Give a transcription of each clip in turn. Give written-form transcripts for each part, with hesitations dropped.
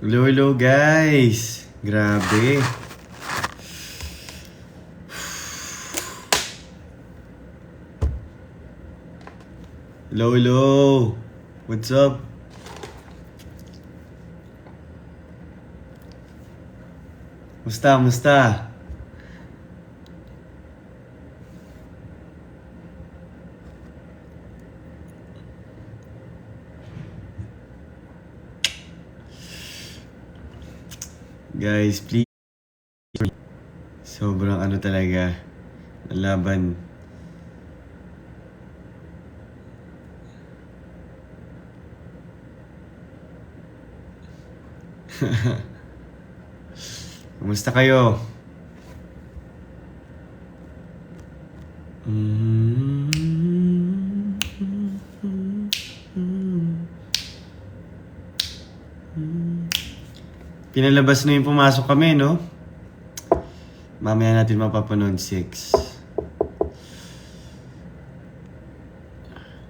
Hello, hello guys! Grabe. Hello, hello! What's up? Musta? Guys, please. Sobrang ano talaga. Laban. Kumusta kayo? Pinalabas na yung pumasok kami, no? Mamaya natin mapapanood 6.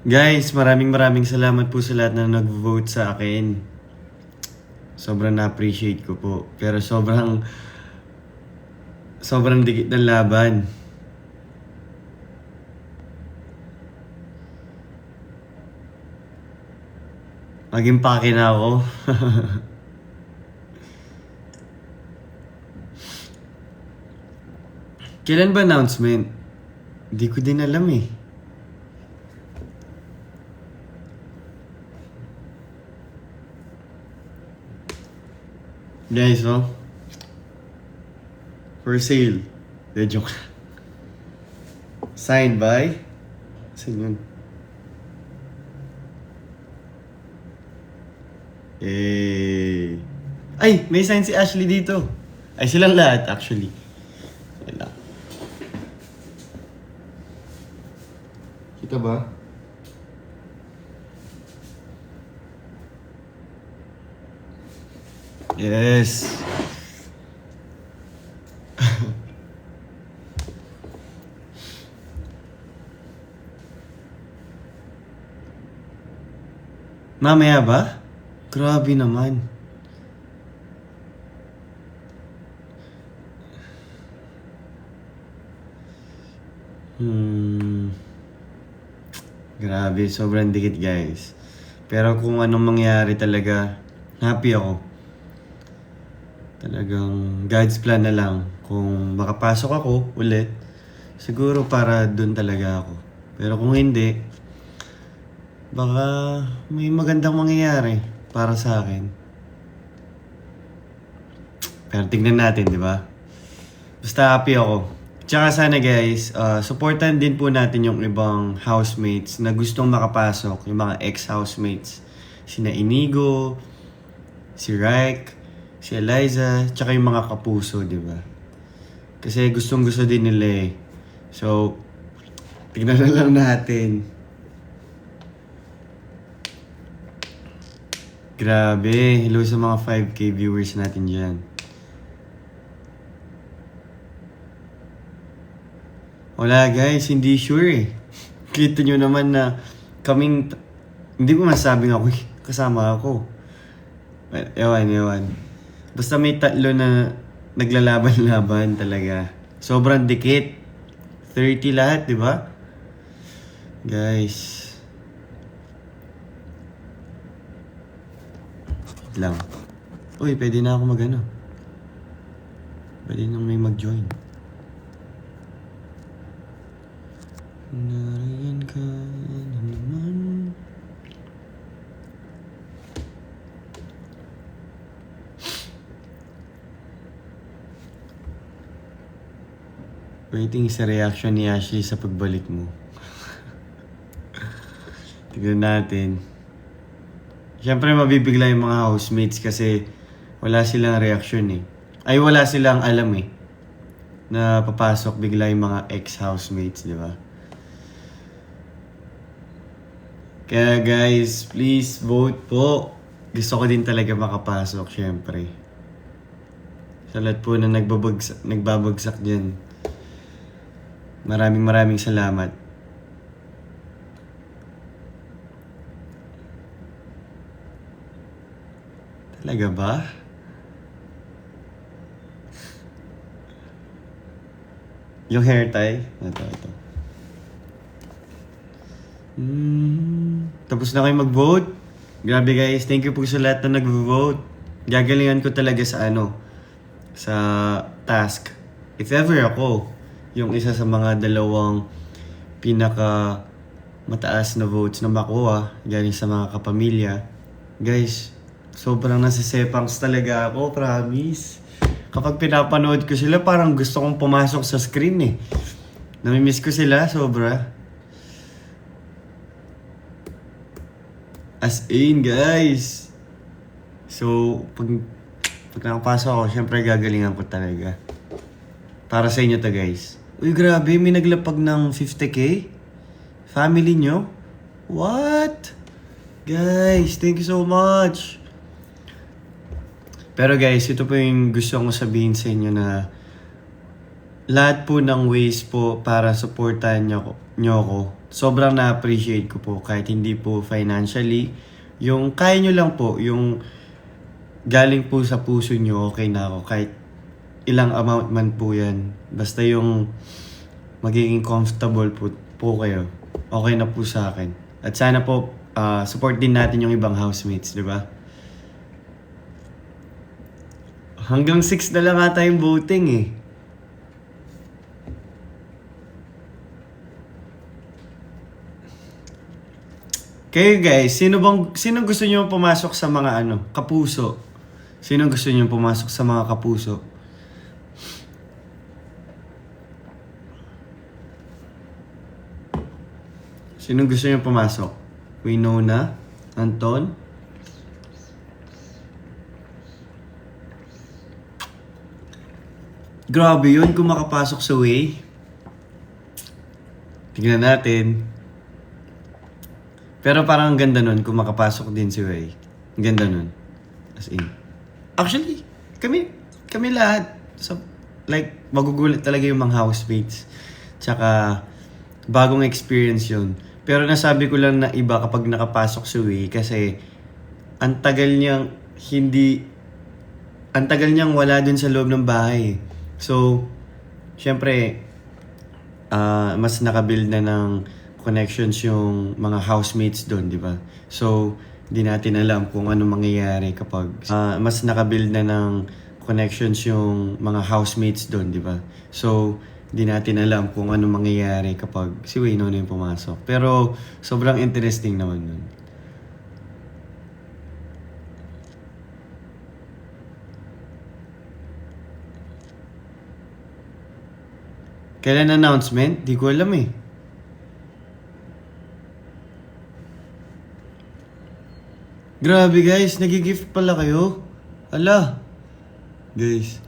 Guys, maraming salamat po sa lahat na nag-vote sa akin. Sobrang na-appreciate ko po. Pero sobrang dikit ng laban. Maging pake na ako. Kailan ba announcement? Hindi ko din alam eh. Guys, no? For sale. De joke. Signed by? Saan yun? Ay! May sign si Ashley dito. Ay, silang lahat actually. Wala. Kita ba? Yes. Mamaya ba? Grabe naman. Grabe, sobrang dikit guys. Pero kung anong mangyari talaga, happy ako. Talagang God's plan na lang. Kung makapasok ako ulit, siguro para dun talaga ako. Pero kung hindi, baka may magandang mangyayari para sa akin. Pero tignan natin, di ba? Basta happy ako. Tsaka sana guys, supportan din po natin yung ibang housemates na gustong makapasok, yung mga ex-housemates. Sina Inigo, si Raik, si Eliza, tsaka yung mga kapuso, di ba? Kasi gustong-gusto din nila eh. So, tignan na lang natin. Grabe, hello sa mga 5K viewers natin dyan. Wala guys, hindi sure eh. Kita nyo naman na hindi ko masabing ako kasama ako. Ewan. Basta may tatlo na naglalaban-laban talaga. Sobrang dikit. 30 lahat, di ba? Guys. Lang. Uy, pwede na ako mag-ano. Pwede nang may mag-join. Nariyan ka na naman. Waiting sa reaction ni Ashley sa pagbalik mo. Tignan natin. Siyempre mabibigla yung mga housemates kasi wala silang reaction eh. Ay wala silang alam eh. Na papasok bigla yung mga ex-housemates, di ba? Kaya guys, please vote po. Gusto ko din talaga makapasok, syempre. Sa lahat po na nagbabagsak dyan. Maraming salamat. Talaga ba? Yung hair tie. Ito. Tapos na kayo mag-vote. Grabe guys, thank you po sa lahat na nag-vote. Gagalingan ko talaga sa sa task. If ever ako, yung isa sa mga dalawang pinaka mataas na votes na makuha galing sa mga kapamilya. Guys, sobrang nasisepangs talaga ako, promise. Kapag pinapanood ko sila, parang gusto kong pumasok sa screen eh. Namimiss ko sila, sobra. As in, guys. So, pag nakapasok ako, syempre gagalingan ko talaga. Para sa inyo to, guys. Uy, grabe, may naglapag ng 50K? Family nyo? What? Guys, thank you so much. Pero guys, ito po yung gusto kong sabihin sa inyo na lahat po ng ways po para supportahan nyo ako. Sobrang na-appreciate ko po kahit hindi po financially. Yung kaya nyo lang po, yung galing po sa puso nyo, okay na ako. Kahit ilang amount man po yan. Basta yung magiging comfortable po kayo. Okay na po sa akin. At sana po, support din natin yung ibang housemates, di ba? Hanggang 6 na lang ata yung voting eh. Kayo guys, sino gusto niyo pumasok sa mga kapuso? Sino gusto niyo pumasok sa mga kapuso? Sino gusto niyo pumasok? Winona? Anton? Grabe yun kung makapasok sa way. Tignan natin. Pero parang ang ganda nun kung makapasok din si Way. Ang ganda nun. As in. Actually, kami lahat. So, like, magugulat talaga yung mga housemates. Tsaka, bagong experience yun. Pero nasabi ko lang na iba kapag nakapasok si Way kasi ang tagal niyang wala dun sa loob ng bahay. So, syempre, mas nakabuild na ng connections yung mga housemates doon, di ba? So, di natin alam kung ano mangyayari kapag mas nakabuild na ng connections yung mga housemates doon, di ba? So, di natin alam kung ano mangyayari kapag si Wayne yung pumasok. Pero, sobrang interesting naman nun. Kailan announcement? Di ko alam eh. Grabe guys, nagigift pala kayo. Ala. Guys.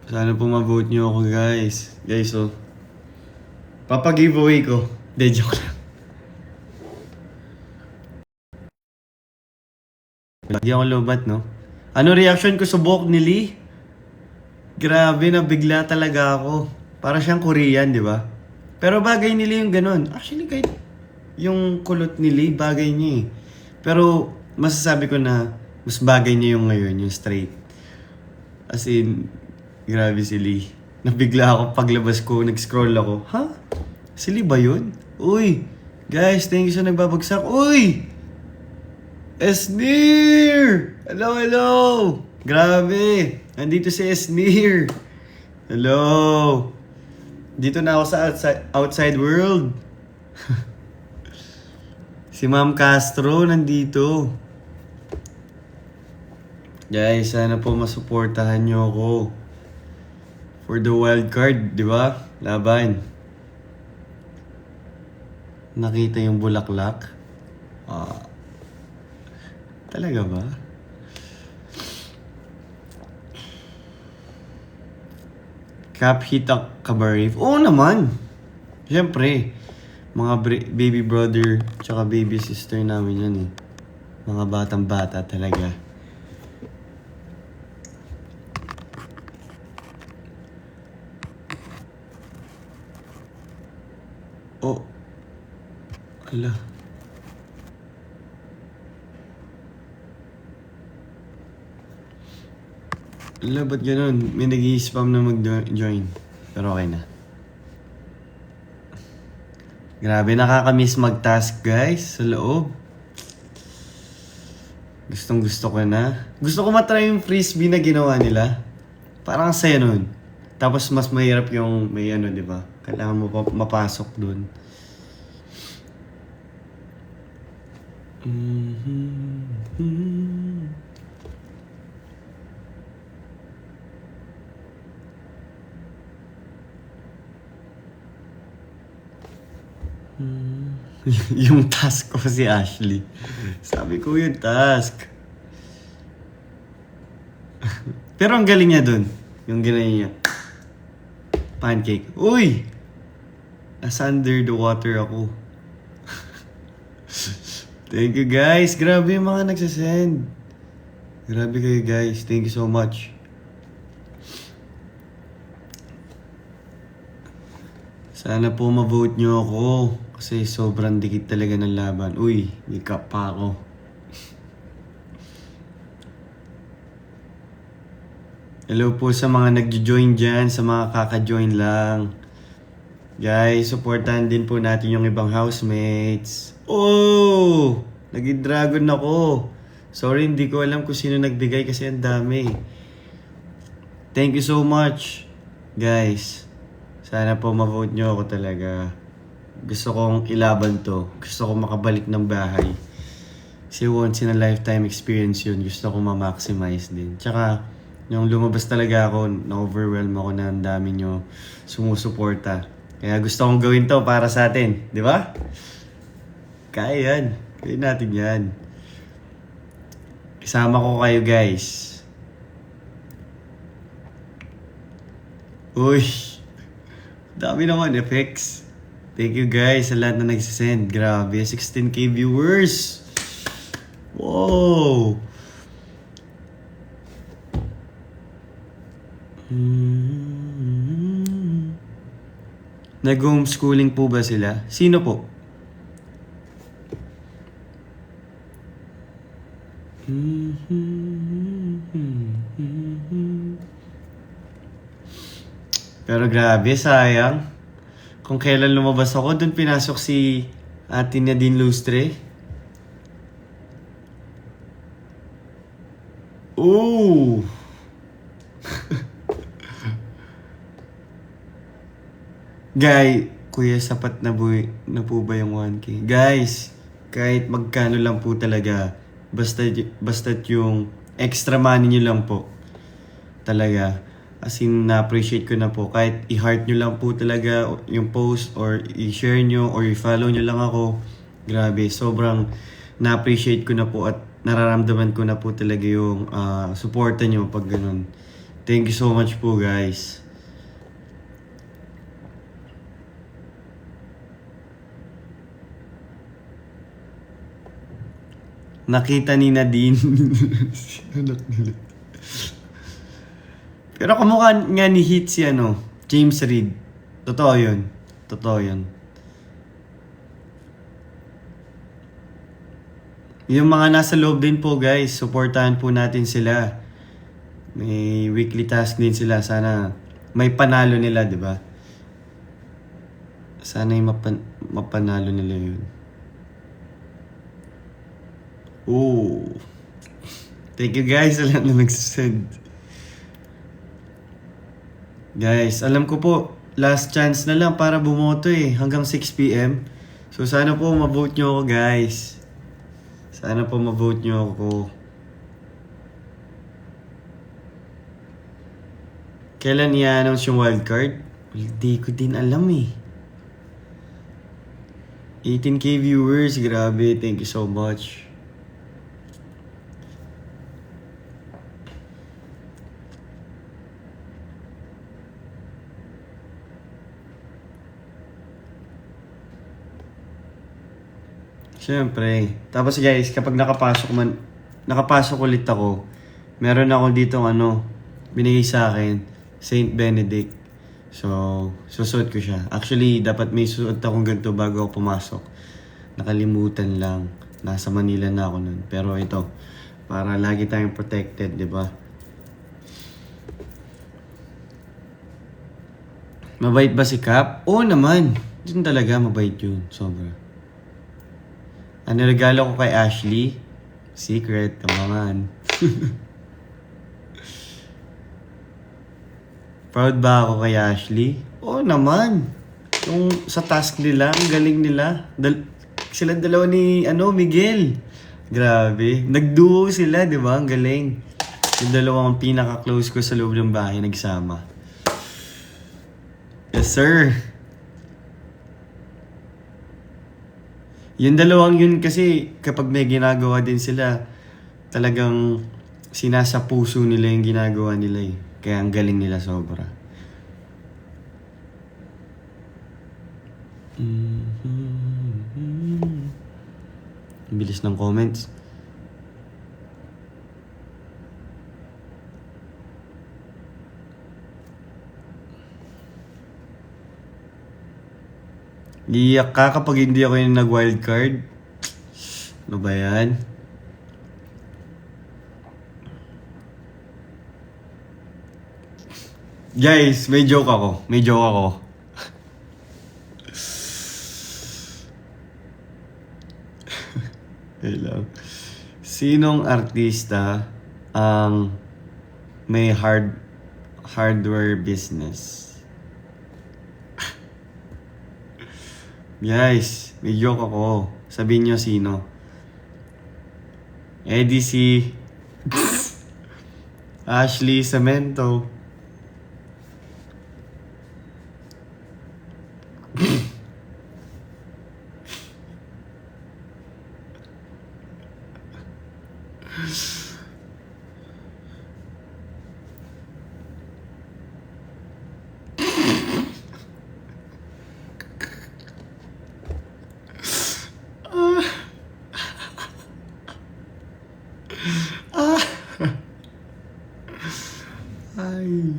Sana po ma-vote nyo ako guys. Guys, oh. Papa-giveaway ko. De, joke lang. Hindi ako lobat, no? Ano reaction ko sa buhok ni Lee? Grabe, nabigla talaga ako. Para siyang Korean, di ba? Pero bagay ni Lee yung ganun. Actually, kahit yung kulot ni Lee, bagay niya eh. Pero masasabi ko na mas bagay niya yung ngayon, yung straight. As in, grabe si Lee. Nabigla ako paglabas ko, nag-scroll ako. Ha? Si Lee ba yun? Uy! Guys, thank you sa nagbabagsak. Uy! Esnir! Hello! Grabe! Nandito si Esnir! Hello! Dito na ako sa outside world. Si Ma'am Castro nandito. Guys, sana po masuportahan nyo ako. For the wild card, di ba? Laban. Nakita yung bulaklak? Talaga ba? Cap Hitak Kabarif? Oo naman. Siyempre. Mga baby brother tsaka baby sister namin yan eh. Mga batang bata talaga. Oh. Ala. Ala, ba't ganun? May nag-i-spam na mag-join. Pero okay na. Grabe, nakakamiss mag-task guys sa loob. Gustong gusto ko na. Gusto ko matry yung frisbee na ginawa nila. Parang ang saya nun. Tapos mas mahirap yung may ano, di ba? Kailangan mo pa mapasok dun. Yung task ko si Ashley. Sabi ko yung task. Pero ang galing niya dun. Yung ginawa niya. Pancake. Uy! Nasa under the water ako. Thank you guys. Grabe yung mga nagsasend. Grabe kayo guys. Thank you so much. Sana po ma-vote nyo ako. Kasi sobrang dikit talaga ng laban. Uy, may cup pa ako. Hello po sa mga nag-join dyan, sa mga kaka-join lang. Guys, supportahan din po natin yung ibang housemates. Oh! Nag-dragon ako. Sorry, hindi ko alam kung sino nagbigay kasi ang dami. Thank you so much, guys. Sana po ma-vote nyo ako talaga. Gusto kong ilaban to. Gusto kong makabalik ng bahay. Kasi once in a lifetime experience yun. Gusto kong ma-maximize din. Tsaka, yung lumabas talaga ako, na-overwhelm ako na ang dami nyo sumusuporta. Kaya gusto kong gawin to para sa atin. Di ba? Kaya yan. Kaya natin yan. Kasama ko kayo guys. Uy! Dami naman effects. Thank you guys sa lahat na nagsisend. Grabe, 16k viewers. Wow! Nag-homeschooling po ba sila? Sino po? Pero grabe, sayang. Kung kailan lumabas ako, dun pinasok si Ate Nadine Lustre. Ooh! Guy, kuya, sapat na po ba yung 1K? Guys, kahit magkano lang po talaga, basta yung extra money nyo lang po. Talaga. As in, na-appreciate ko na po. Kahit i-heart nyo lang po talaga yung post or i-share nyo or i-follow nyo lang ako. Grabe, sobrang na-appreciate ko na po at nararamdaman ko na po talaga yung supporta nyo pag ganun. Thank you so much po guys. Nakita ni Nadine. Anak nila. Pero kamukha nga ni Hit si James Reid. Totoo yun. Totoo yun. Yung mga nasa loob din po guys, supportahan po natin sila. May weekly task din sila. Sana may panalo nila, di ba? Sana yung mapanalo nila yun. Oh. Thank you guys sa lahat na nagsasend. Guys, alam ko po, last chance na lang para bumoto hanggang 6 PM. So sana po ma-vote nyo ako guys. Sana po ma-vote nyo ako. Kailan i-announce yung wildcard? Hindi ko din alam 18k viewers, grabe, thank you so much. Siyempre. Tapos guys, kapag nakapasok ulit ako, meron ako dito binigay sa akin, Saint Benedict. So, susuot ko siya. Actually, dapat may suot akong ganito bago ako pumasok. Nakalimutan lang. Nasa Manila na ako nun. Pero ito, para lagi tayong protected, di ba? Mabait ba si Cap? Oo naman. Yun talaga, mabait yun. Sobra. Ano regalo ko kay Ashley? Secret, kamangan. Proud ba ako kay Ashley? Oo naman. Yung sa task nila, ang galing nila. Sila dalawa ni Miguel. Grabe. Nagduo sila, di ba? Ang galing. Yung dalawang pinaka-close ko sa loob ng bahay nagsama. Yes, sir. Yung dalawang yun kasi kapag may ginagawa din sila, talagang sinasa puso nila yung ginagawa nila eh. Kaya ang galing nila sobra. Ang bilis ng comments. Iiyak ka kapag hindi ako yung nag-wildcard. Ano ba yan? Guys, may joke ako. May joke ako. Hello. Sinong artista ang may hardware business? Guys, may joke ako. Sabihin nyo sino. Eddie si Ashley Cemento. Ay.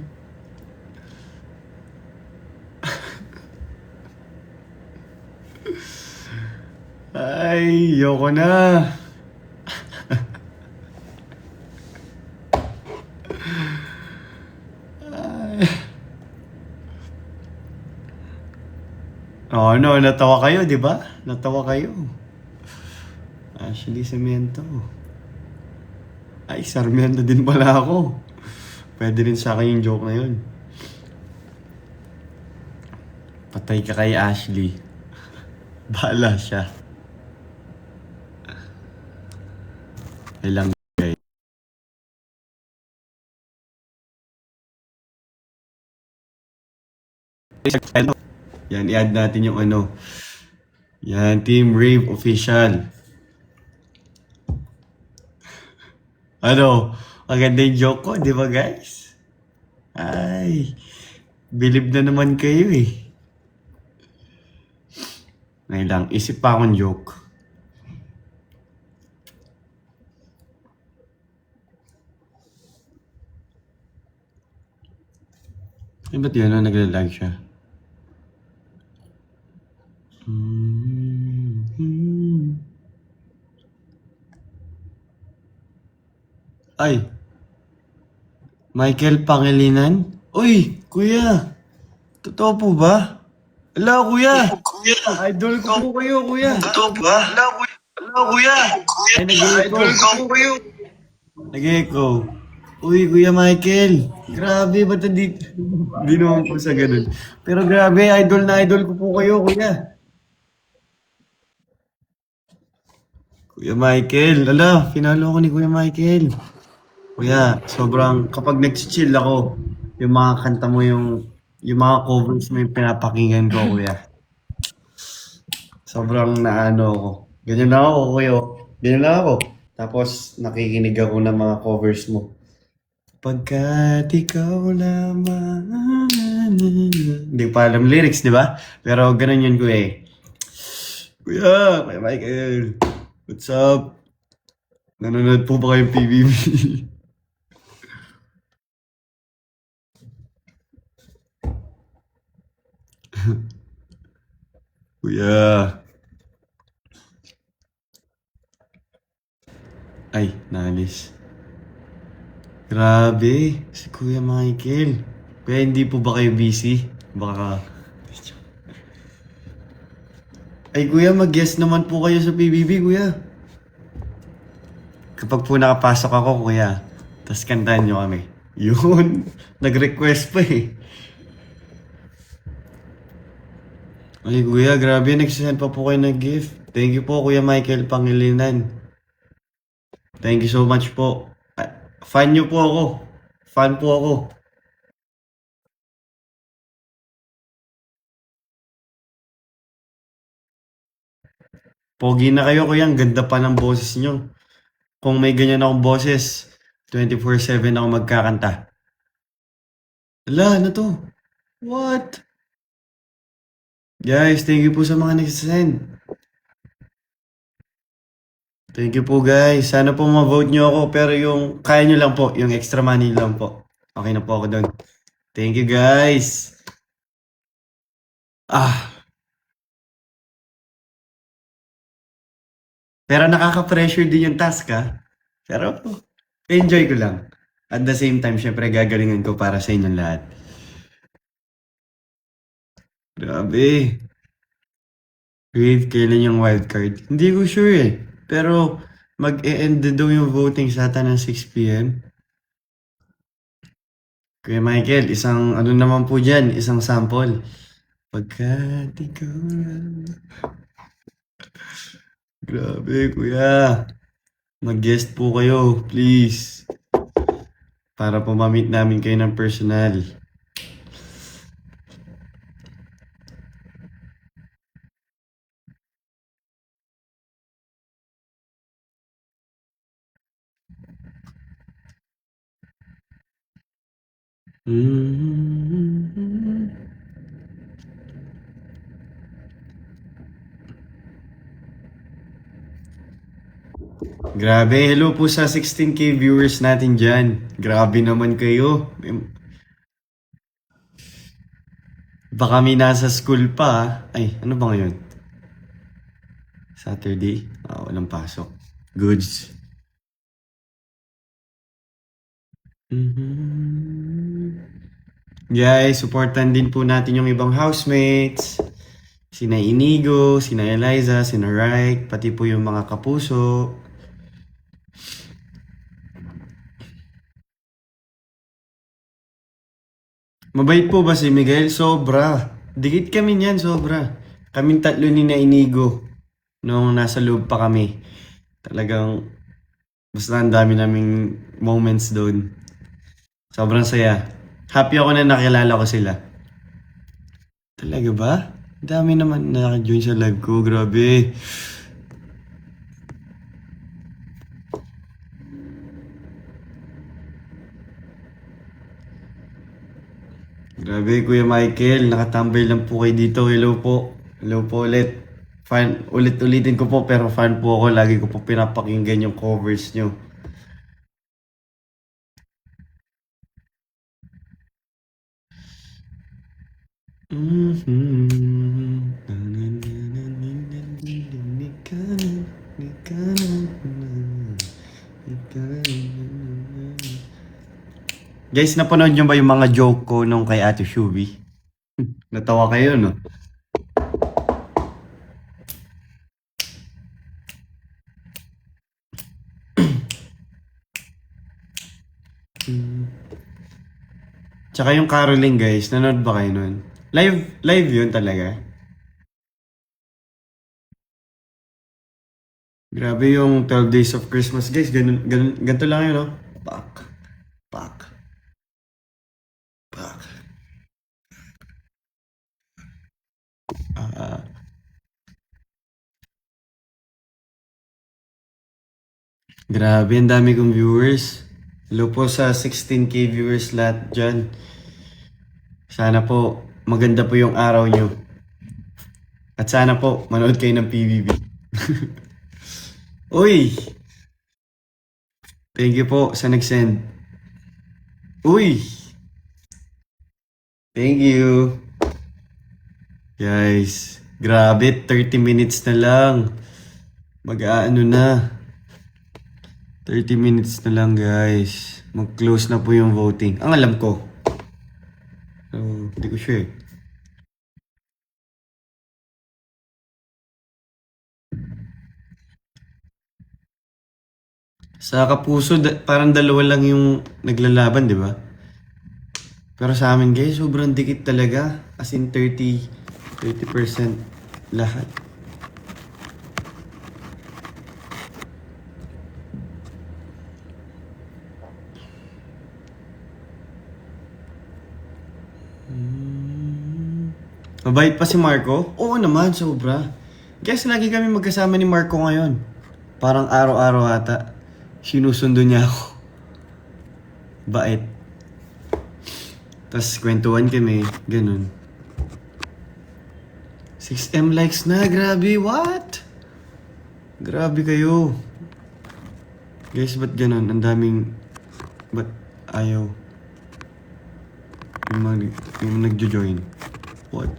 Ay, yoko na. Oh, no, natawa kayo, di ba? Natawa kayo. Ashley Cemento. Ay, Sarmiento din pala ako. Pwede rin sa akin yung joke na yun. Patay ka kay Ashley. Bahala siya. Ilang guys. Yan, i-add natin yung Yan, Team Rave Official. Maganda yung joke ko, di ba guys? Ay, believe na naman kayo eh. Ngayon lang, isip pa akong joke. Eh, ba't yun? Naglalag siya? Ay! Michael Pangilinan? Uy! Kuya! Totoo po ba? Ala, kuya! Kuya, Idol ko po kayo, kuya! totoo ba? Hello, kuya. Ay, nag-echo. Idol ko kayo. Nag-echo. Uy, Kuya Michael. Grabe, ba't hindi... Hindi naman po sa ganun. Pero grabe, idol na idol ko po kayo, kuya. Kuya Michael. Ala, pinalo ko ni Kuya Michael. Kuya, sobrang... Kapag nag-chill ako, yung mga kanta mo, yung mga covers mo yung pinapakinggan ko, kuya. Sobrang naano ako. Ganyan na ako, kuya. Ganyan na ako. Tapos, nakikinig ako ng mga covers mo. Pagkat ikaw lamang. Hindi pa alam lyrics, di ba? Pero ganun yun, kuya eh. Kuya, Kuya Michael. What's up? Nanonood po ba kayong PBB? Kuya. Ay, naalis. Grabe, si Kuya Michael. Kuya, hindi po ba kayo busy? Baka... Ay kuya, mag-guest naman po kayo sa PBB kuya. Kapag po nakapasok ako kuya, tas kantahan nyo kami. Yun, nag-request pa eh. Ay kuya, grabe, nagsisend pa po kayo ng gift. Thank you po Kuya Michael Pangilinan. Thank you so much po. Fan nyo po ako. Fan po ako. Pogi na kayo kuya, ang ganda pa ng boses nyo. Kung may ganyan akong boses, 24/7 ako magkakanta. Ala, ano to? What? Guys, thank you po sa mga nagsisend. Thank you po guys. Sana po ma-vote nyo ako. Pero yung kaya nyo lang po, yung extra money lang po. Okay na po ako doon. Thank you guys. Pero nakaka-pressure din yung task ha. Pero enjoy ko lang. At the same time, syempre gagalingan ko para sa inyong lahat. Grabe. Wait, kailan yung wildcard? Hindi ko sure eh. Pero mag-e-end daw yung voting sa ata ng 6 p.m. Kuya Michael, isang ano naman po dyan, isang sample. Pagkat ikaw lang. Grabe, kuya. Mag-guest po kayo, please. Para po ma-meet namin kayo ng personal. Grabe, hello po sa 16K viewers natin dyan. Grabe naman kayo. Baka may nasa school pa. Ay, ano ba ngayon? Saturday? Walang pasok. Goods. Guys, supportan din po natin yung ibang housemates. Sina Inigo, sina Eliza, sina Raik, pati po yung mga kapuso. Mabait po ba si Miguel? Sobra. Dikit kami niyan, sobra. Kaming tatlo ni na Inigo nung nasa loob pa kami. Talagang basta ang dami naming moments doon. Sobrang saya. Happy ako na nakilala ko sila. Talaga ba? Dami naman na naka-join sa live ko. Grabe. Grabe, Kuya Michael. Nakatambay lang po kayo dito. Hello po. Hello po ulit. Fan, ulit-ulitin ko po pero fan po ako. Lagi ko po pinapakinggan yung covers nyo. Guys, napanood nyo ba yung mga joke ko nung kay Ate Shubi? Natawa kayo, no? Tsaka yung caroling, guys. Nanood ba kayo nun? Live yun talaga. Grabe yung 12 Days of Christmas, guys. Ganito lang yun, no? Pak. Pak. Pak. Grabe, ang dami kong viewers. Hello po sa 16K viewers lahat dyan. Sana po maganda po yung araw nyo. At sana po manood kayo ng PBB. Uy! Thank you po sa nag-send. Uy! Thank you. Guys, grabe, 30 minutes na lang. Mag-aano na. 30 minutes na lang guys. Mag-close na po yung voting. Ang alam ko. So, hindi ko sure. Sa Kapuso, parang dalawa lang yung naglalaban, di ba? Pero sa amin guys, sobrang dikit talaga. As in 30% lahat. Mabait pa si Marco? Oo naman, sobra. Guys, lagi kami magkasama ni Marco ngayon. Parang araw-araw ata. Sinusundo niya ako. Bait. Tapos kwentuhan kami, ganun. 6M likes na, grabe, what? Grabe kayo. Guys, ba't ganun? Ang daming, ba't ayaw? Yung nagjo-join. What?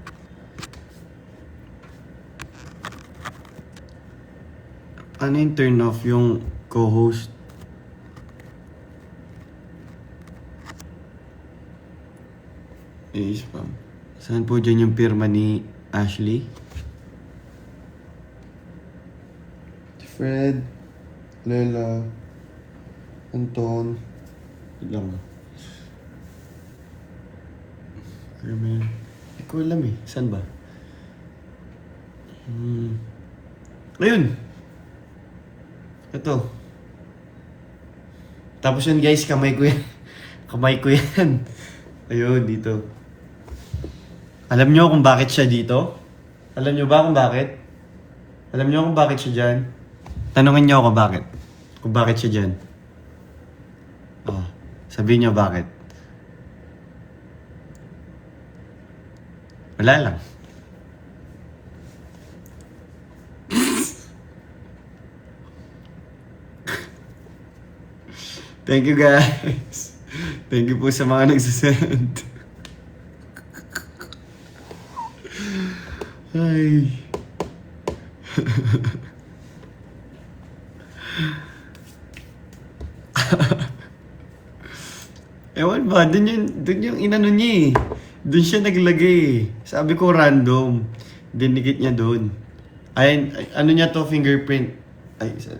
Ano yung turn off yung co-host? Spam. Saan po dyan yung pirma ni Ashley? Fred, Lela, Anton, lang. Carmen. Hindi ko alam eh. Saan ba? Ayun! Ito. Tapos yun guys, kamay ko yan. Kamay ko yan. Ayun, dito. Alam nyo kung bakit siya dito? Alam nyo ba kung bakit? Alam nyo kung bakit siya dyan? Tanungin nyo ako bakit. Kung bakit siya dyan. Oh, sabihin nyo bakit. Wala lang. Thank you guys. Thank you po sa mga nagsasend. Ay. Ewan ba, dun yung inano niya eh. Dun siya naglagay eh. Sabi ko random. Dinikit niya dun. Ay, ano niya to, fingerprint. Ay, isa.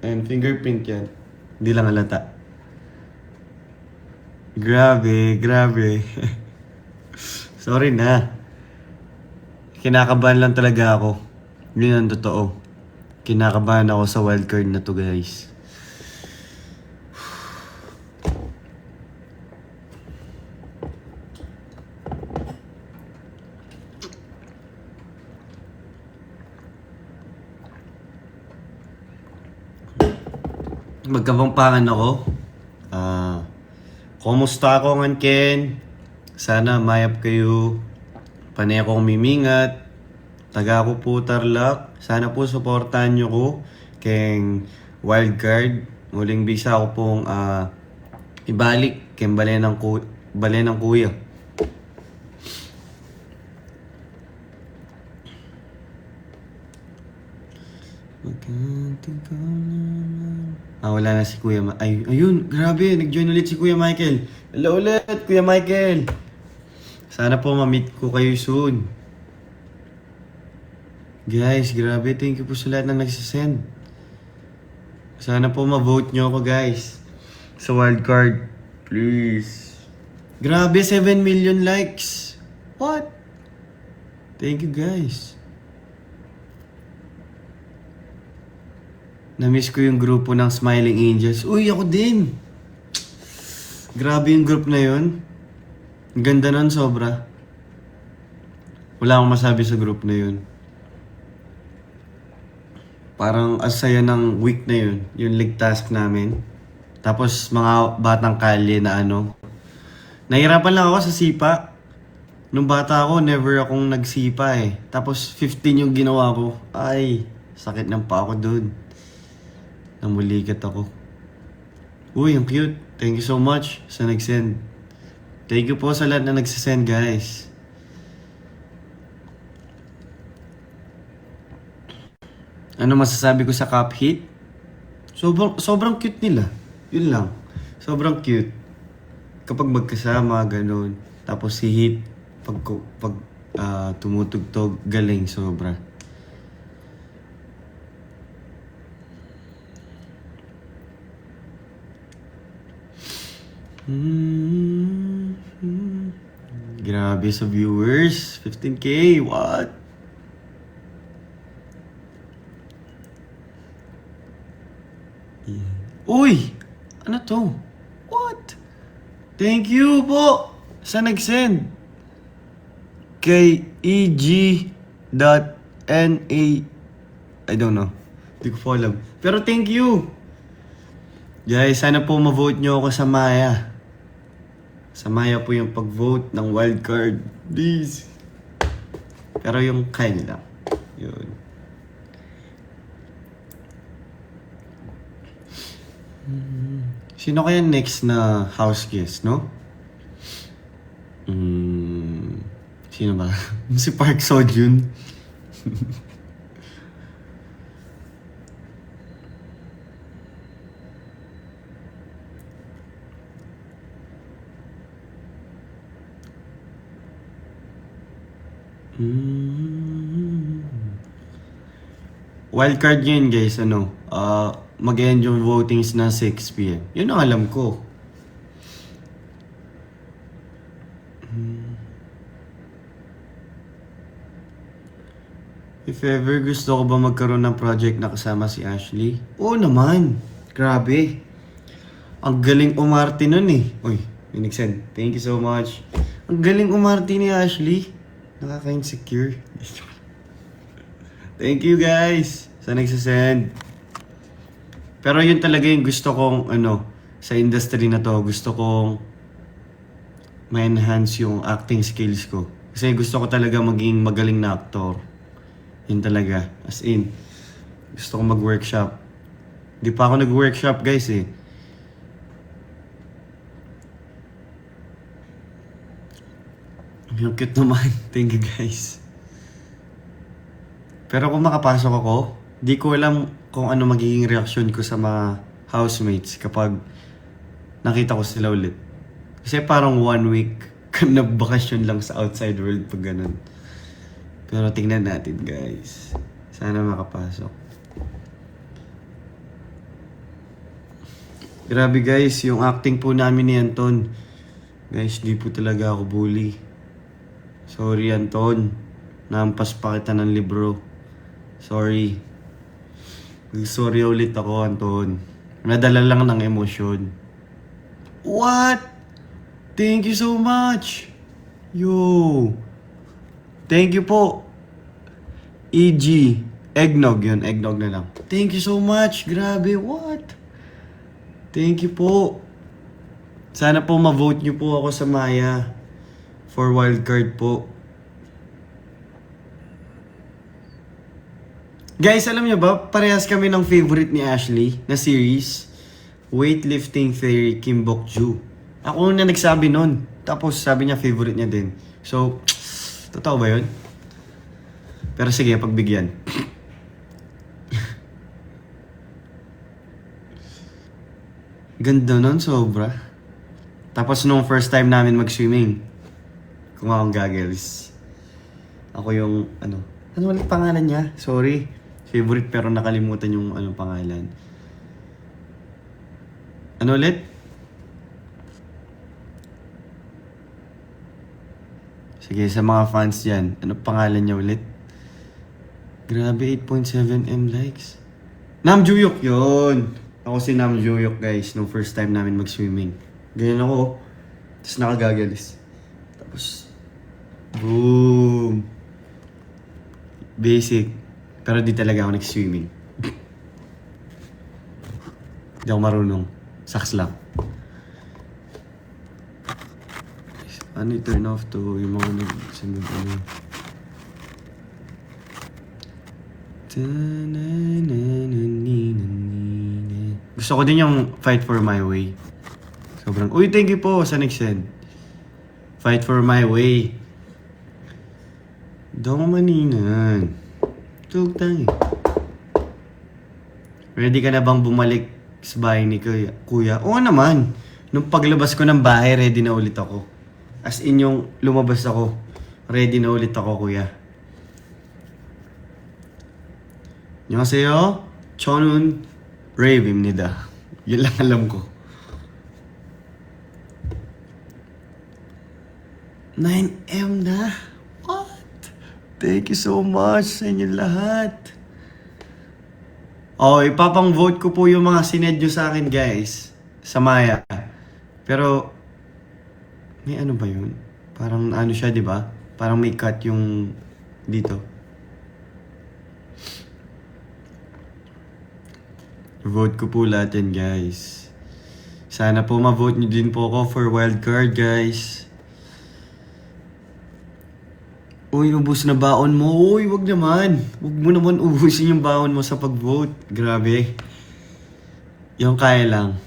Ayun, fingerprint yan. Hindi lang halata. Grabe, grabe. Sorry na. Kinakabahan lang talaga ako. Yun ang totoo. Kinakabahan ako sa wildcard na to guys. Magkapangpangan ako. Kumusta ako ngan Ken? Sana mayap kayo. Panay akong mimingat. Taga ko po Tarlac. Sana po supportahan nyo ko. Keng wildcard. Muling bisa ako pong ibalik. Keng bale ng kuya. Magkanting ka naman. Wala na si Kuya ayun, grabe, nag-join ulit si Kuya Michael. Hello ulit, Kuya Michael. Sana po ma-meet ko kayo soon. Guys, grabe, thank you po sa lahat ng nagsisend. Sana po ma-vote nyo ako guys. Sa wildcard, please. Grabe, 7 million likes. What? Thank you guys. Na-miss ko yung grupo ng Smiling Angels. Uy, ako din! Grabe yung group na yun. Ang ganda nun, sobra. Wala akong masabi sa group na yun. Parang asaya ng week na yun. Yung league task namin. Tapos mga batang kalye na ano. Nahirapan lang ako sa sipa. Nung bata ako, never akong nagsipa eh. Tapos 15 yung ginawa ko. Ay, sakit ng pa ako dun. Namulikat ako. Uy, ang cute. Thank you so much sa nag-send. Thank you po sa lahat na nagsisend, guys. Ano masasabi ko sa Cup Hit? Sobrang cute nila. Yun lang. Sobrang cute. Kapag magkasama, ganun. Tapos si Hit, pag tumutugtog, galing, sobra. Grabe sa viewers. 15K. What? Uy! Ano to? What? Thank you po! Saan nag-send? Kay EG.NA. I don't know. Hindi ko po alam. Pero thank you! Guys, sana po ma-vote nyo ako sa Maya. Sa Maya po yung pag-vote ng wildcard. Please. Pero yung kaya nyo lang. Yun. Sino kaya next na house guest, no? Sino ba? Si Park Seo-joon. Wildcard yun guys, ano? Mag-end yung votings na 6 p.m. Yun ang alam ko. If ever gusto ko ba magkaroon ng project na kasama si Ashley? Oo naman. Grabe. Ang galing umarte nun eh. Uy, may nag-send. Thank you so much. Ang galing umarte ni Ashley. Nakaka-insecure. Thank you guys sa nagsasend. Pero yun talaga yung gusto kong sa industry na to. Gusto kong ma-enhance yung acting skills ko. Kasi gusto ko talaga maging magaling na actor. Yun talaga. As in, gusto ko mag-workshop. Di pa ako nag-workshop guys eh. Yung cute naman. Thank you guys. Pero kung makapasok ako, di ko alam kung ano magiging reaksyon ko sa mga housemates kapag nakita ko sila ulit. Kasi parang 1 week ka na bakasyon lang sa outside world pag ganun. Pero tingnan natin guys. Sana makapasok. Grabe guys, yung acting po namin ni Anton. Guys, di po talaga ako bully. Sorry Anton. Nampas pa kita ng libro. Sorry. Sorry ulit ako Anton. Nadala lang ng emosyon. What? Thank you so much. Yo. Thank you po. EG. Eggnog yun. Eggnog na lang. Thank you so much. Grabe. What? Thank you po. Sana po ma-vote nyo po ako sa Maya. For wildcard po. Guys, alam nyo ba? Parehas kami ng favorite ni Ashley na series. Weightlifting Fairy Kim Bok-joo. Ako na nagsabi nun. Tapos sabi niya favorite niya din. So, totoo ba yun? Pero sige, pagbigyan. Ganda nun, sobra. Tapos nung first time namin mag-swimming, kumuha akong goggles. Ako yung, ano ulit pangalan niya? Sorry. Favorite pero nakalimutan yung pangalan. Ano ulit? Sige, sa mga fans dyan, ano pangalan niya ulit? Grabe, 8.7M likes. Nam Juyok, yun! Ako si Nam Juyok, guys, nung first time namin mag-swimming. Ganyan ako. Tapos nakagagalis. Tapos, boom! Basic. Pero di talaga ako nag-swimming. Di ako marunong. Saks lang. Ano i-turn off to? Yung mga nag-send ano. Gusto ko din yung Fight for My Way. Sobrang, uy, thank you po sa nag-send. Fight for My Way. Daw maninan. Tug tangi. Ready ka na bang bumalik sa bahay ni Kuya? Oo naman. Nung paglabas ko ng bahay, ready na ulit ako. As in yung lumabas ako, ready na ulit ako, Kuya. 안녕하세요. 저는 랩입니다. Yun lang alam ko. 9M na. What? Thank you so much sa inyo lahat. Oh, ipapang vote ko po yung mga sined nyo sa akin, guys. Sa Maya. Pero, may ano ba yun? Parang ano siya, di ba? Parang may cut yung dito. Vote ko po lahat yan, guys. Sana po ma-vote nyo din po ako for wildcard, guys. Uy, ubus na baon mo. Uy, wag naman. Wag mo naman ubusin yung baon mo sa pag-vote. Grabe. Yung kaya lang.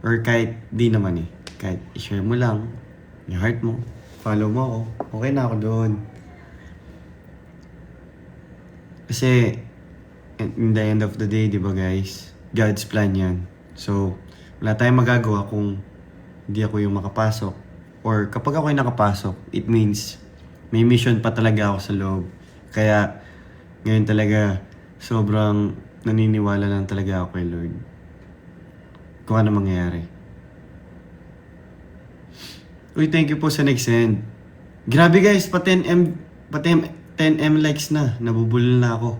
Or kahit di naman eh. Kahit i-share mo lang. Yung heart mo. Follow mo ako. Okay na ako doon. Kasi, in the end of the day, di ba guys? God's plan yan. So, wala tayong magagawa kung hindi ako yung makapasok. Or kapag ako yung nakapasok, it means may mission pa talaga ako sa loob. Kaya, ngayon talaga, sobrang naniniwala lang talaga ako kay Lord. Kung ano mangyayari. Uy, thank you po sa nag-send. Grabe guys, pa 10M likes na. Nabubulol na ako.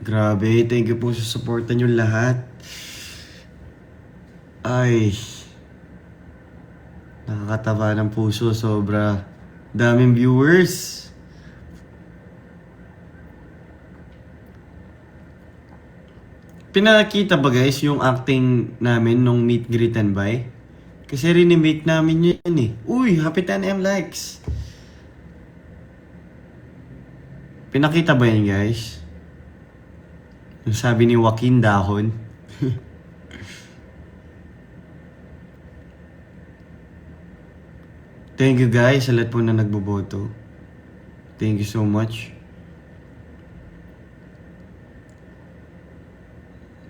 Grabe, thank you po sa supportan nyo lahat. Ay, nakakataba ng puso, sobra. Daming viewers. Pinakita ba guys yung acting namin nung meet, greet, and buy? Kasi rin-make namin yun eh. Uy, happy 10M likes. Pinakita ba yan guys? Yung sabi ni Joaquin Dahon. Thank you guys sa lahat po na nagboboto. Thank you so much.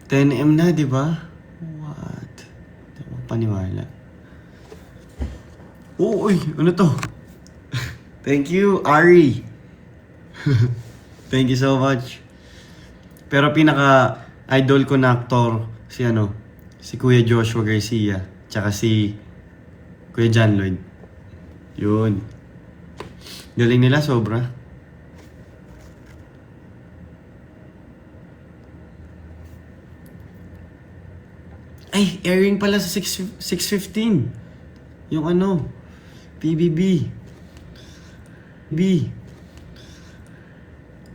10M na, di ba? What? Di ba paniwala? Oh, uy, ano to? Thank you, Ari. Thank you so much. Pero pinaka-idol ko na aktor, si Kuya Joshua Garcia, tsaka si Kuya John Lloyd. Yun. Galing nila sobra. Ay, airing pala sa 6:15. Yung PBB.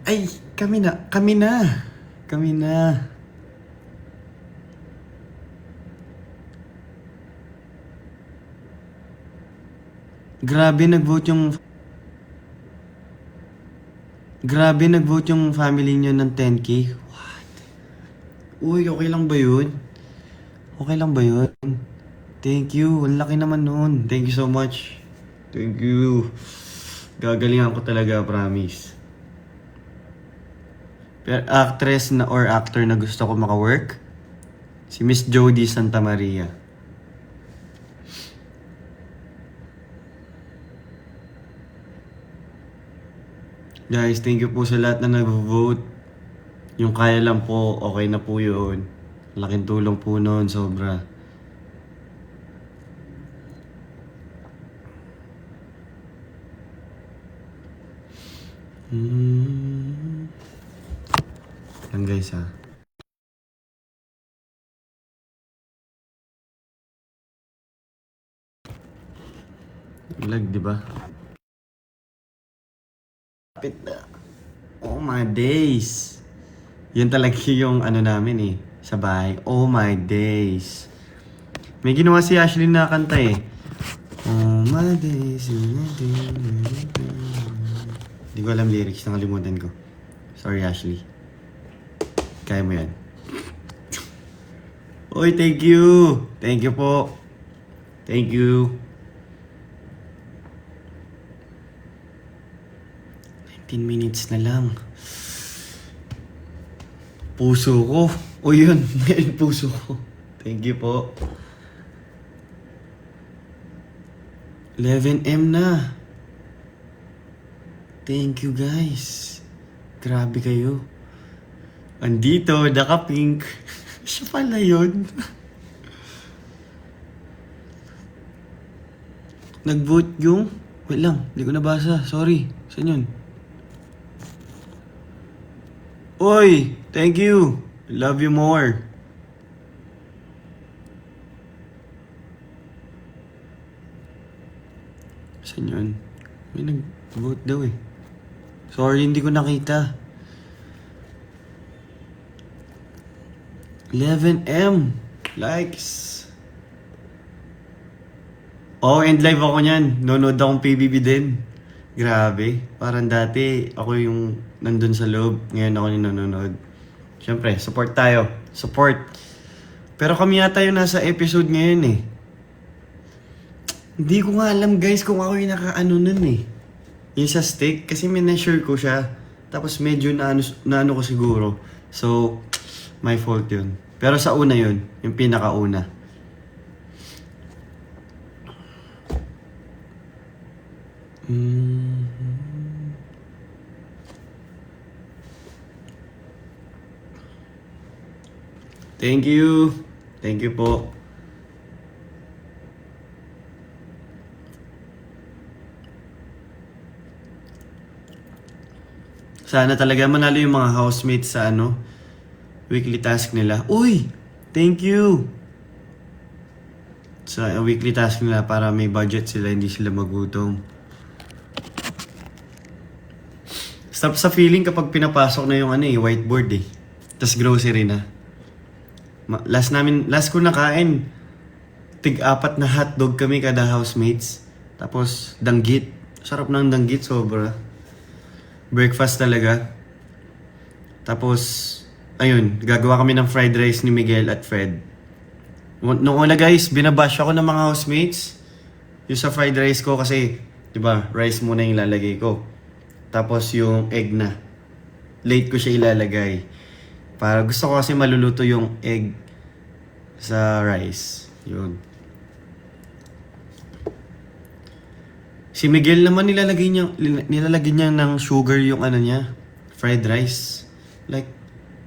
Ay, kami na. Grabe nag-vote yung family niyo ng 10K. What? Uy, okay lang ba yun? Thank you. Ang laki naman nun. Thank you so much. Thank you. Gagalingan ko talaga, promise. Pero actress na or actor na gusto ko maka-work, si Miss Jody Santa Maria. Guys, thank you po sa lahat na nag-vote. Yung kaya lang po, okay na po yun. Laking tulong po nun, sobra. Yan guys ha. Lag, di ba? Kapit na. Oh my days. Yan talaga yung namin eh. Sa bahay. Oh my days. May ginawa si Ashley na kanta eh. Oh my days. Hindi ko alam lyrics. Nakalimutan ko. Sorry Ashley. Kaya mo yan. Oy, thank you. Thank you po. Thank you. 19 minutes na lang. Puso ko. O yun, puso ko. Thank you po. 11M na. Thank you guys. Grabe kayo. Andito, naka-pink. Siya pala yun. Nag-vote yung... Wait lang, hindi ko nabasa. Sorry. Saan yun? Oy! Thank you! I love you more. Saan yun? May nag-vote daw eh. Sorry, hindi ko nakita. 11M likes. Oh, and live ako niyan. Nonood akong PBB din. Grabe. Parang dati, ako yung nandun sa loob. Ngayon ako yung nanonood. Siyempre, support tayo. Support. Pero kami yata yung nasa episode ngayon eh. Hindi ko nga alam guys kung ako yung nakaano nun eh. Yung sa stick. Kasi may na-share ko siya. Tapos medyo naano ko siguro. So, my fault yun. Pero sa una yun. Yung pinakauna. Thank you. Thank you po. Sana talaga manalo yung mga housemates sa weekly task nila. Uy! Thank you! Sa weekly task nila para may budget sila, hindi sila magutom. Stop sa feeling kapag pinapasok na yung whiteboard eh. Tapos grocery na. Last ko nakain. Tig-4 na hotdog kami kada housemates. Tapos danggit. Sarap ng danggit, sobra. Breakfast talaga. Tapos, ayun, gagawa kami ng fried rice ni Miguel at Fred. Noong una guys, binabash ako ng mga housemates. Yung sa fried rice ko kasi, di ba, rice muna yung ilalagay ko. Tapos yung egg na. Late ko siya ilalagay. Para gusto ko kasi maluluto yung egg sa rice. Yun. Si Miguel naman nilalagay niya ng sugar yung niya, fried rice. Like,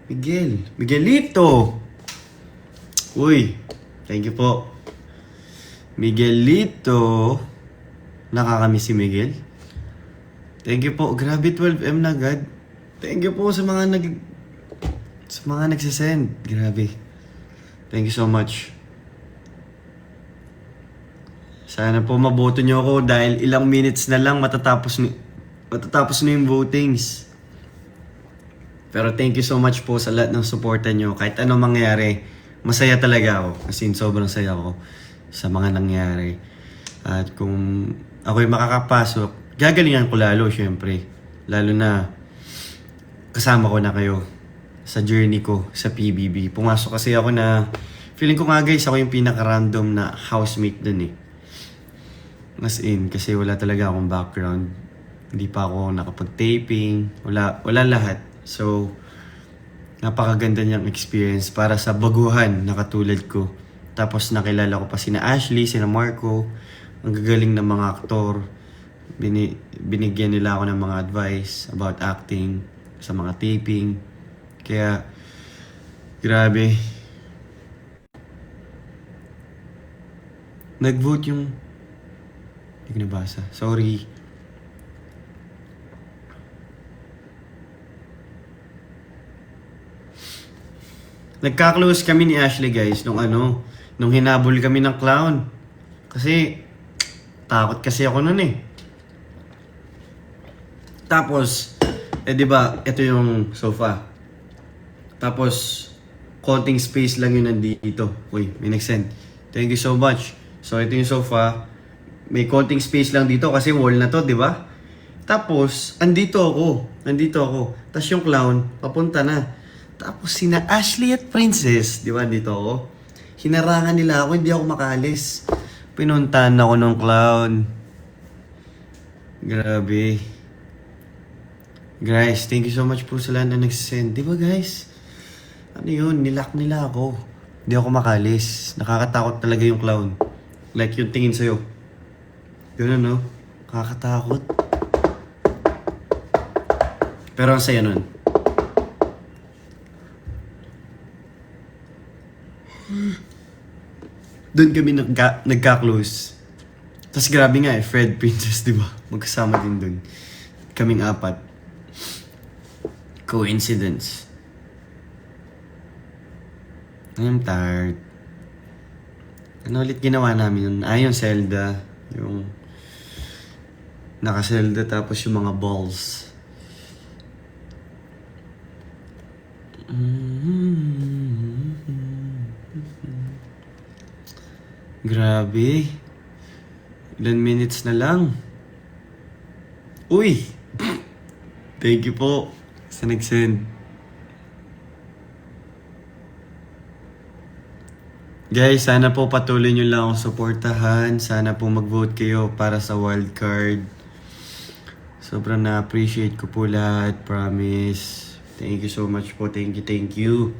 Miguelito! Uy, thank you po. Miguelito. Nakakamiss si Miguel. Thank you po. Grabe, 12M na agad. Thank you po sa mga nagsisend. Grabe. Thank you so much. Sana po maboto nyo ako dahil ilang minutes na lang matatapos na yung votings. Pero thank you so much po sa lahat ng suporta nyo. Kahit anong mangyari, masaya talaga ako. As in, sobrang saya ako sa mga nangyari. At kung ako'y makakapasok, gagalingan ko lalo, syempre. Lalo na kasama ko na kayo sa journey ko sa PBB. Pumasok kasi ako na, feeling ko nga guys, ako yung pinaka-random na housemate dun eh. As in, kasi wala talaga akong background. Hindi pa ako nakapag-taping. Wala lahat. So, napakaganda niyang experience para sa baguhan na katulad ko. Tapos nakilala ko pa sina Ashley, sina Marco. Ang gagaling ng mga aktor. Binigyan nila ako ng mga advice about acting sa mga taping. Kaya, grabe. Nag-vote yung... Hindi ko nabasa. Sorry. Nagka-close kami ni Ashley guys nung hinabol kami ng clown. Kasi takot kasi ako nun eh. Tapos di ba, ito yung sofa. Tapos konting space lang yun nandito. Uy, may nag-send. Thank you so much. So ito yung sofa. May konting space lang dito kasi wall na to, di ba? Tapos, andito ako. Tapos yung clown, papunta na. Tapos sina Ashley at Princess, di ba, andito ako. Hinarangan nila ako, hindi ako makalis. Pinuntahan ako ng clown. Grabe. Guys, thank you so much po sa lahat na nagsisend. Di ba guys? Ano yun, nilock nila ako. Hindi ako makalis. Nakakatakot talaga yung clown. Like yung tingin sa'yo. Yun nakakatakot. Pero ang saya nun. doon kami nagka-close. Tapos grabe nga Fred, Princess, di ba? Magkasama din doon. Kaming apat. Coincidence. I'm tired. Ano ulit ginawa namin yun? Yung Zelda. Yung naka-Zelda tapos yung mga balls. Grabe. Ilan minutes na lang. Uy! Thank you po sa nag-send. Guys, sana po patuloy nyo lang akong suportahan. Sana po mag-vote kayo para sa wildcard. Sobrang na-appreciate ko po lahat. Promise. Thank you so much po. Thank you, thank you.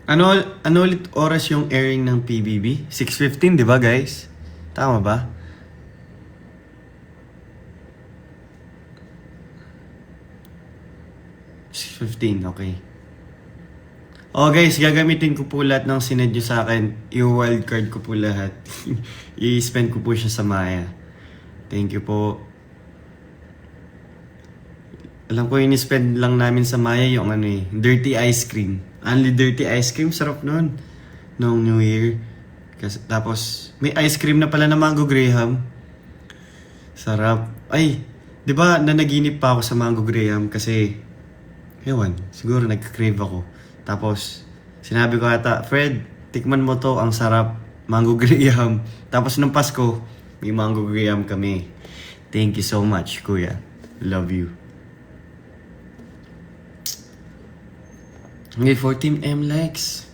Ano ulit oras yung airing ng PBB? 6:15, di ba guys? Tama ba? Okay. Oh guys, gagamitin ko po lahat ng sinend nyo sa akin. I-wildcard ko po lahat. I-spend ko po siya sa Maya. Thank you po. Alam ko yung spend lang namin sa Maya yung dirty ice cream. Only dirty ice cream, sarap nun. Noong New Year. Tapos, may ice cream na pala na Mango Graham. Sarap. Ay, di ba nanaginip pa ako sa Mango Graham kasi, ewan, siguro nagka-crave ako. Tapos, sinabi ko ata, Fred, tikman mo to, ang sarap. Mango Graham. Tapos nung Pasko, may Mango Graham kami. Thank you so much, kuya. Love you. Okay, for Team M-Lex.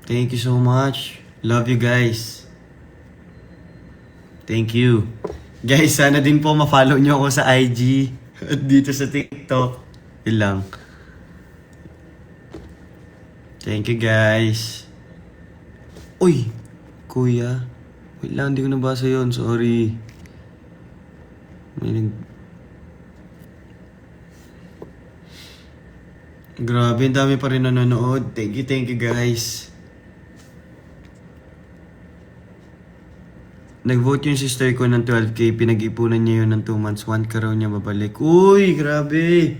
Thank you so much. Love you guys. Thank you. Guys, sana din po ma-follow nyo ako sa IG at dito sa TikTok. Yun lang. Thank you guys. Uy, kuya. Wait lang, hindi ko nabasa yun. Sorry. Grabe, ang dami pa rin nanonood. Thank you guys. Nag-vote yung sister ko ng 12K. Pinag-ipunan niya yun ng 2 months. 1 ka raw niya mabalik. Uy, grabe.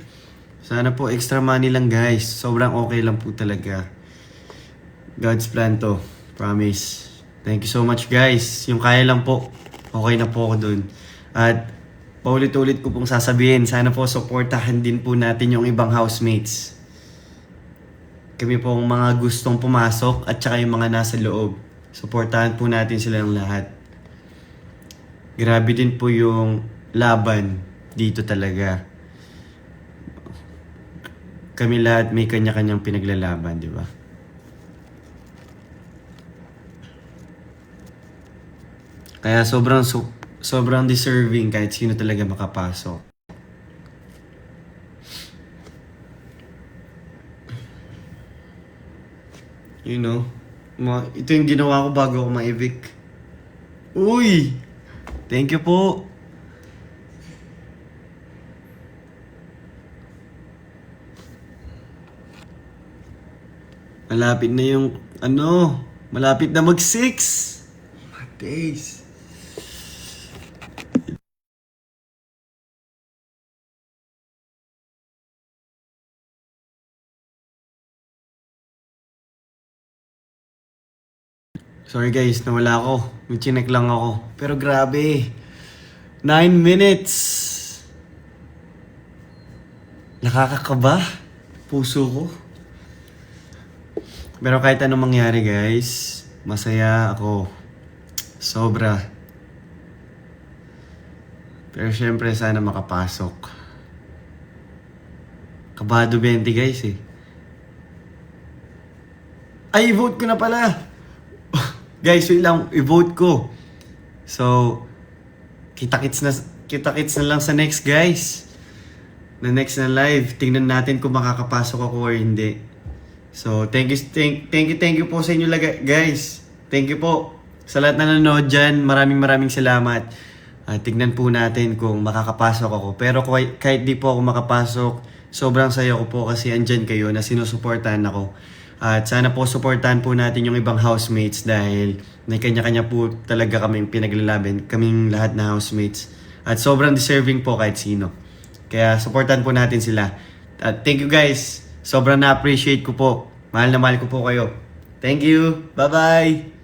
Sana po extra money lang guys. Sobrang okay lang po talaga. God's plan to. Promise. Thank you so much guys. Yung kaya lang po. Okay na po ako dun. At paulit-ulit ko pong sasabihin. Sana po supportahan din po natin yung ibang housemates. Kami pong mga gustong pumasok at saka yung mga nasa loob. Supportahan po natin silang lahat. Grabe din po yung laban dito talaga. Kami lahat may kanya-kanyang pinaglalaban, di ba? Kaya sobrang deserving kahit sino talaga makapasok. You know, ito yung ginawa ko bago ako ma-evict. Uy! Thank you po. Malapit na yung, malapit na mag-6. My days. Sorry guys, nawala ako. May chinek lang ako. Pero grabe. 9 minutes. Nakakakaba. Puso ko. Pero kahit anong mangyari guys, masaya ako. Sobra. Pero syempre sana makapasok. Kabado 20 guys eh. Ay, vote ko na pala! Guys, wait lang, i-vote ko. So, kita-kits na lang sa next guys. Na next na live. Tingnan natin kung makakapasok ako or hindi. So, thank you po sa inyo guys. Thank you po. Sa lahat na nanonood dyan, maraming salamat. Tignan po natin kung makakapasok ako. Pero kahit di po ako makapasok, sobrang saya ko po kasi andyan kayo na sinusuportahan ako. At sana po suportahan po natin yung ibang housemates dahil may kanya-kanya po talaga kaming pinaglalaban, kaming lahat na housemates. At sobrang deserving po kahit sino. Kaya supportahan po natin sila. At thank you guys. Sobrang na-appreciate ko po. Mahal na mahal ko po kayo. Thank you. Bye-bye.